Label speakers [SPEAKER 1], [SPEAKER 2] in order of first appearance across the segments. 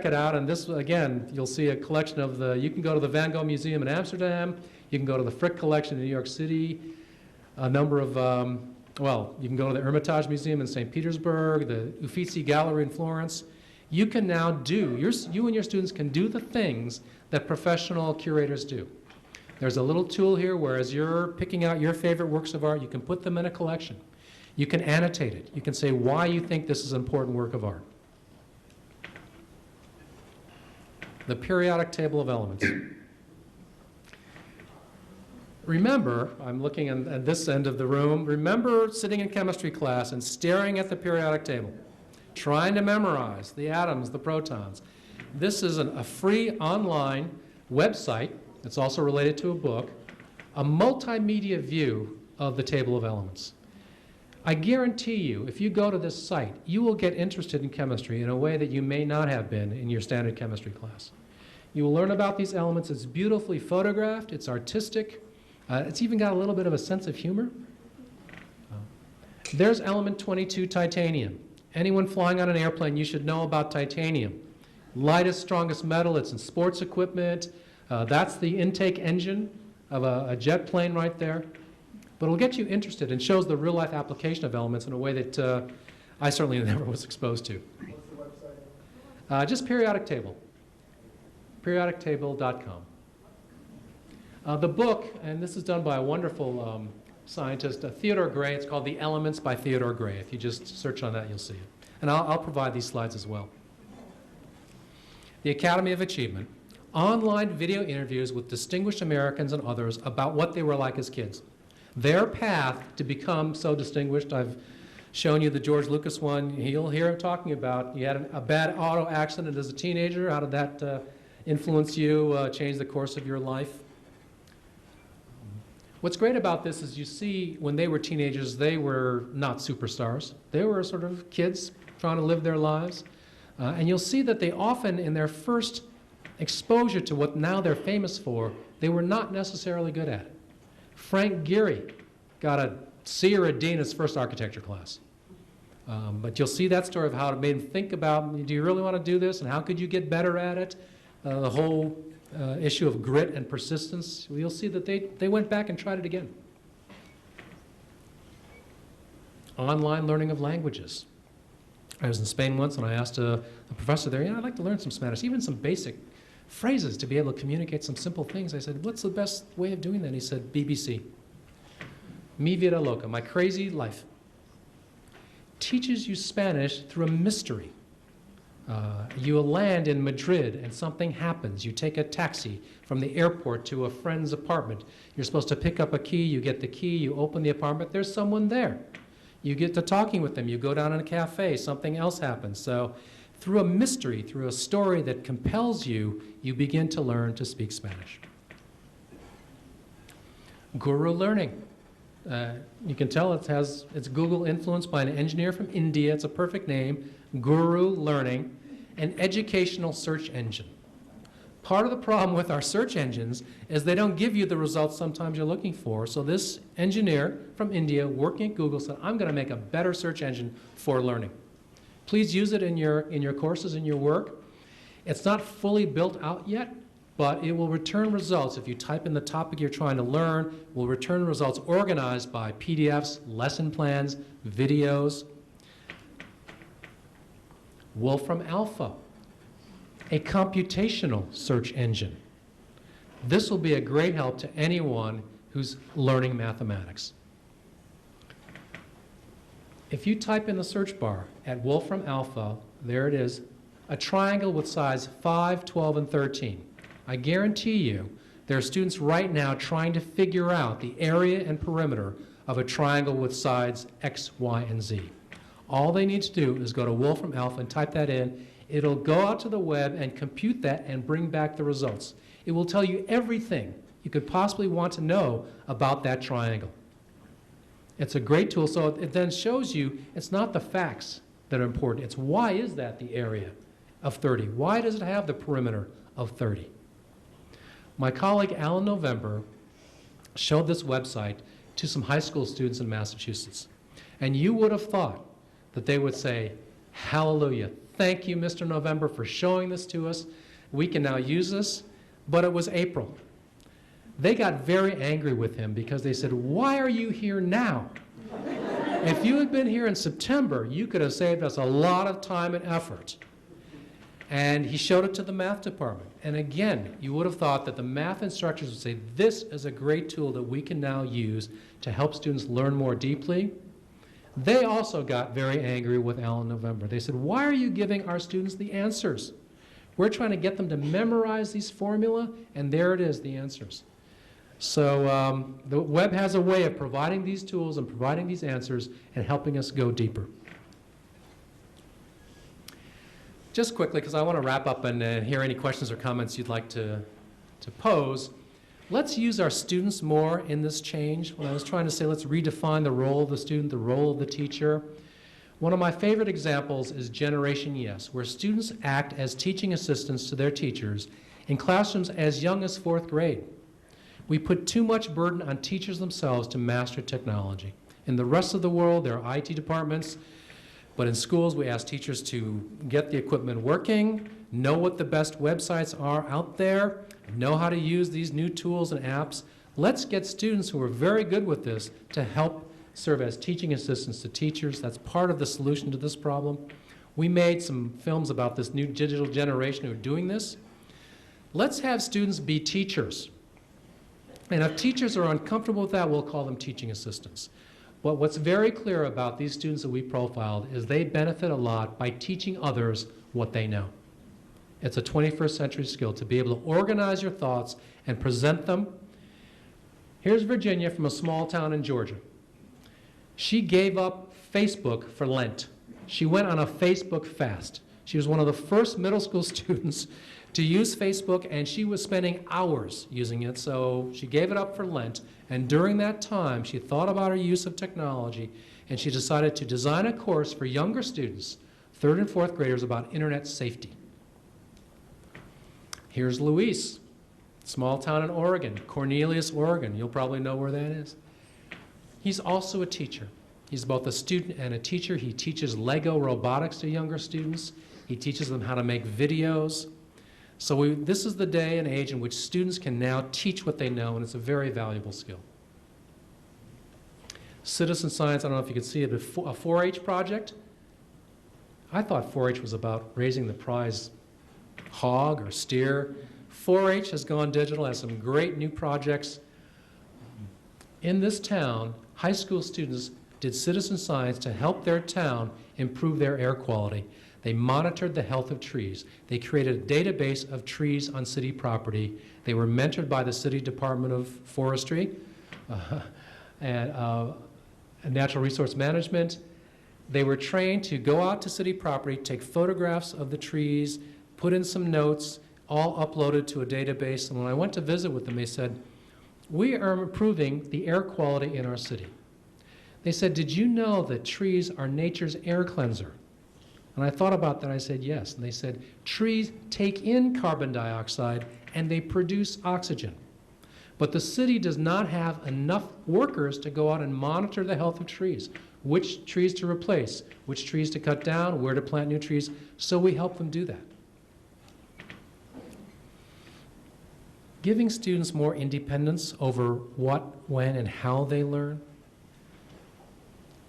[SPEAKER 1] it out, and this, again, you'll see a collection of you can go to the Van Gogh Museum in Amsterdam, you can go to the Frick Collection in New York City, a number of, you can go to the Hermitage Museum in St. Petersburg, the Uffizi Gallery in Florence. You can now do, you and your students can do the things that professional curators do. There's a little tool here where as you're picking out your favorite works of art, you can put them in a collection. You can annotate it. You can say why you think this is an important work of art. The periodic table of elements. Remember, I'm looking at this end of the room, remember sitting in chemistry class and staring at the periodic table, trying to memorize the atoms, the protons. This is a free online website, it's also related to a book, a multimedia view of the table of elements. I guarantee you, if you go to this site, you will get interested in chemistry in a way that you may not have been in your standard chemistry class. You will learn about these elements. It's beautifully photographed. It's artistic. It's even got a little bit of a sense of humor. There's element 22, titanium. Anyone flying on an airplane, you should know about titanium. Lightest, strongest metal. It's in sports equipment. That's the intake engine of a jet plane right there. But it'll get you interested and shows the real-life application of elements in a way that I certainly never was exposed to.
[SPEAKER 2] What's the website?
[SPEAKER 1] Just periodic table. Periodictable.com. The book, and this is done by a wonderful scientist, Theodore Gray. It's called The Elements by Theodore Gray. If you just search on that, you'll see it. And I'll provide these slides as well. The Academy of Achievement. Online video interviews with distinguished Americans and others about what they were like as kids. Their path to become so distinguished. I've shown you the George Lucas one. You'll hear him talking about, you had a bad auto accident as a teenager. How did that influence you, change the course of your life? What's great about this is you see when they were teenagers, they were not superstars. They were sort of kids trying to live their lives. And you'll see that they often, in their first exposure to what now they're famous for, they were not necessarily good at it. Frank Gehry got a C or a D in his first architecture class. But you'll see that story of how it made him think about, do you really want to do this, and how could you get better at it? The whole issue of grit and persistence. You'll see that they went back and tried it again. Online learning of languages. I was in Spain once and I asked a professor there, I'd like to learn some Spanish, even some basic phrases to be able to communicate some simple things. I said, what's the best way of doing that? He said, BBC. Mi vida loca, my crazy life. Teaches you Spanish through a mystery. You land in Madrid and something happens. You take a taxi from the airport to a friend's apartment. You're supposed to pick up a key. You get the key. You open the apartment. There's someone there. You get to talking with them. You go down in a cafe. Something else happens. So through a mystery, through a story that compels you, you begin to learn to speak Spanish. Guru learning. You can tell it's Google influenced by an engineer from India. It's a perfect name. Guru Learning, an educational search engine. Part of the problem with our search engines is they don't give you the results sometimes you're looking for. So this engineer from India working at Google said, I'm going to make a better search engine for learning. Please use it in your courses, in your work. It's not fully built out yet, but it will return results. If you type in the topic you're trying to learn, will return results organized by PDFs, lesson plans, videos. Wolfram Alpha, a computational search engine. This will be a great help to anyone who's learning mathematics. If you type in the search bar at Wolfram Alpha, there it is, a triangle with sides 5, 12, and 13. I guarantee you there are students right now trying to figure out the area and perimeter of a triangle with sides X, Y, and Z. All they need to do is go to Wolfram Alpha and type that in. It'll go out to the web and compute that and bring back the results. It will tell you everything you could possibly want to know about that triangle. It's a great tool, so it then shows you it's not the facts that are important. It's why is that the area of 30? Why does it have the perimeter of 30? My colleague Alan November showed this website to some high school students in Massachusetts. And you would have thought that they would say, hallelujah, Thank you, Mr. November, for showing this to us. We can now use this. But it was April. They got very angry with him because they said, why are you here now? If you had been here in September, you could have saved us a lot of time and effort. And he showed it to the math department. And again, you would have thought that the math instructors would say, this is a great tool that we can now use to help students learn more deeply. They also got very angry with Alan November. They said, why are you giving our students the answers? We're trying to get them to memorize these formula, and there it is, the answers. So the web has a way of providing these tools and providing these answers and helping us go deeper. Just quickly, because I want to wrap up and hear any questions or comments you'd like to pose. Let's use our students more in this change. When I was trying to say let's redefine the role of the student, the role of the teacher, one of my favorite examples is Generation Yes, where students act as teaching assistants to their teachers in classrooms as young as 4th grade. We put too much burden on teachers themselves to master technology. In the rest of the world, there are IT departments, but in schools, we ask teachers to get the equipment working, know what the best websites are out there, know how to use these new tools and apps. Let's get students who are very good with this to help serve as teaching assistants to teachers. That's part of the solution to this problem. We made some films about this new digital generation who are doing this. Let's have students be teachers. And if teachers are uncomfortable with that, we'll call them teaching assistants. But what's very clear about these students that we profiled is they benefit a lot by teaching others what they know. It's a 21st century skill to be able to organize your thoughts and present them. Here's Virginia from a small town in Georgia. She gave up Facebook for Lent. She went on a Facebook fast. She was one of the first middle school students to use Facebook, and she was spending hours using it, so she gave it up for Lent. And during that time, she thought about her use of technology, and she decided to design a course for younger students, 3rd and 4th graders, about internet safety. Here's Luis, small town in Oregon, Cornelius, Oregon. You'll probably know where that is. He's also a teacher. He's both a student and a teacher. He teaches Lego robotics to younger students. He teaches them how to make videos. So this is the day and age in which students can now teach what they know, and it's a very valuable skill. Citizen science, I don't know if you can see it, a 4-H project. I thought 4-H was about raising the prize hog or steer. 4-H has gone digital, has some great new projects. In this town, high school students did citizen science to help their town improve their air quality. They monitored the health of trees. They created a database of trees on city property. They were mentored by the City Department of Forestry and Natural Resource Management. They were trained to go out to city property, take photographs of the trees, put in some notes, all uploaded to a database. And when I went to visit with them, they said, we are improving the air quality in our city. They said, did you know that trees are nature's air cleanser? And I thought about that. I said, yes. And they said, trees take in carbon dioxide and they produce oxygen. But the city does not have enough workers to go out and monitor the health of trees, which trees to replace, which trees to cut down, where to plant new trees. So we help them do that. Giving students more independence over what, when, and how they learn.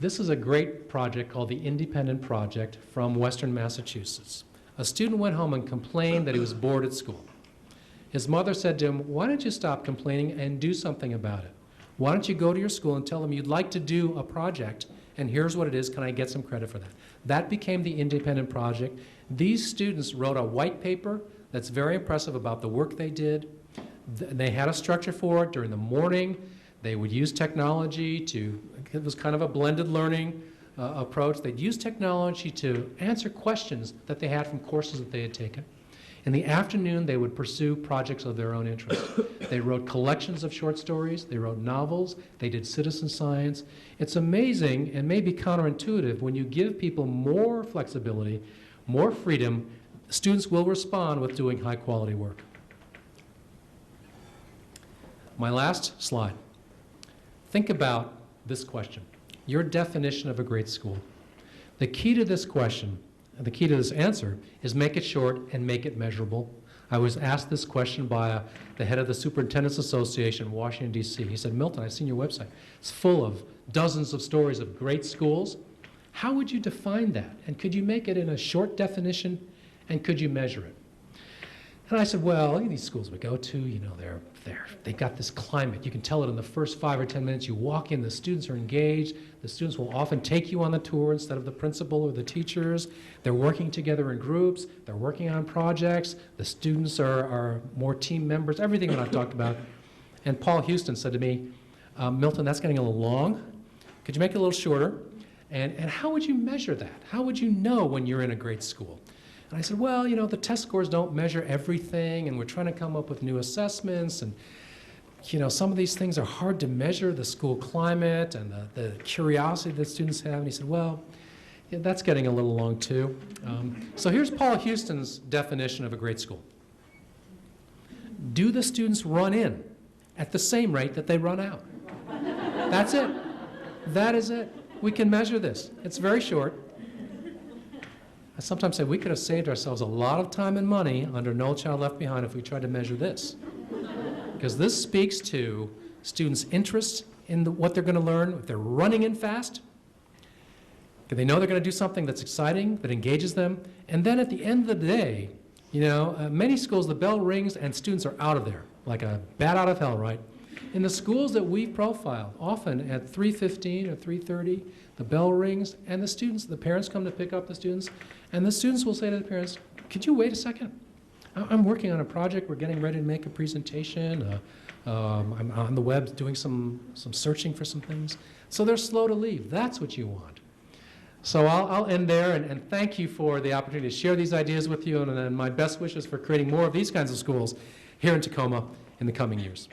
[SPEAKER 1] This is a great project called the Independent Project from Western Massachusetts. A student went home and complained that he was bored at school. His mother said to him, why don't you stop complaining and do something about it? Why don't you go to your school and tell them you'd like to do a project, and here's what it is, can I get some credit for that? That became the Independent Project. These students wrote a white paper that's very impressive about the work they did. They had a structure for it. During the morning, they would use technology to, it was kind of a blended learning approach. They'd use technology to answer questions that they had from courses that they had taken. In the afternoon, they would pursue projects of their own interest. They wrote collections of short stories. They wrote novels. They did citizen science. It's amazing and maybe counterintuitive when you give people more flexibility, more freedom, students will respond with doing high-quality work. My last slide. Think about this question, your definition of a great school. The key to this question the key to this answer is make it short and make it measurable. I was asked this question by the head of the Superintendent's Association in Washington, D.C. He said, Milton, I've seen your website. It's full of dozens of stories of great schools. How would you define that? And could you make it in a short definition, and could you measure it? And I said, well, these schools we go to, they've got this climate. You can tell it in the first 5 or 10 minutes. You walk in, the students are engaged. The students will often take you on the tour instead of the principal or the teachers. They're working together in groups. They're working on projects. The students are more team members, everything that I've talked about. And Paul Houston said to me, Milton, that's getting a little long. Could you make it a little shorter? And how would you measure that? How would you know when you're in a great school? And I said, well, the test scores don't measure everything, and we're trying to come up with new assessments, and some of these things are hard to measure, the school climate and the curiosity that students have. And he said, well, yeah, that's getting a little long too. So here's Paul Houston's definition of a great school. Do the students run in at the same rate that they run out? That's it. That is it. We can measure this. It's very short. I sometimes say we could have saved ourselves a lot of time and money under No Child Left Behind if we tried to measure this. Because this speaks to students' interest in what they're going to learn. If they're running in fast, if they know they're going to do something that's exciting, that engages them. And then at the end of the day, many schools, the bell rings and students are out of there, like a bat out of hell, right? In the schools that we've profiled, often at 3:15 or 3:30, the bell rings and the parents come to pick up the students, and the students will say to the parents, could you wait a second? I'm working on a project, we're getting ready to make a presentation, I'm on the web doing some searching for some things. So they're slow to leave. That's what you want. So I'll end there and thank you for the opportunity to share these ideas with you, and my best wishes for creating more of these kinds of schools here in Tacoma in the coming years.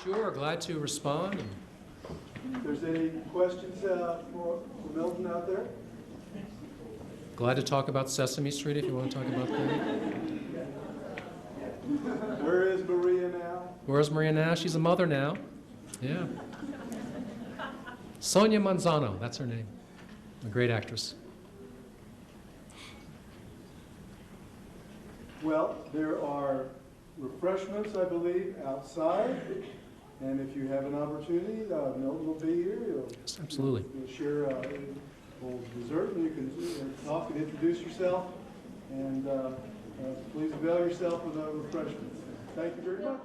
[SPEAKER 1] Sure, glad to respond.
[SPEAKER 2] If there's any questions for Milton out there?
[SPEAKER 1] Glad to talk about Sesame Street if you want to talk about that.
[SPEAKER 2] Where is Maria now?
[SPEAKER 1] Where's Maria now? She's a mother now. Yeah. Sonia Manzano, that's her name. A great actress.
[SPEAKER 2] Well, there are refreshments, I believe, outside. And if you have an opportunity, Milton will be here.
[SPEAKER 1] Yes, absolutely.
[SPEAKER 2] You'll share a little dessert, and you can talk and introduce yourself. And please avail yourself of the refreshments. Thank you very much.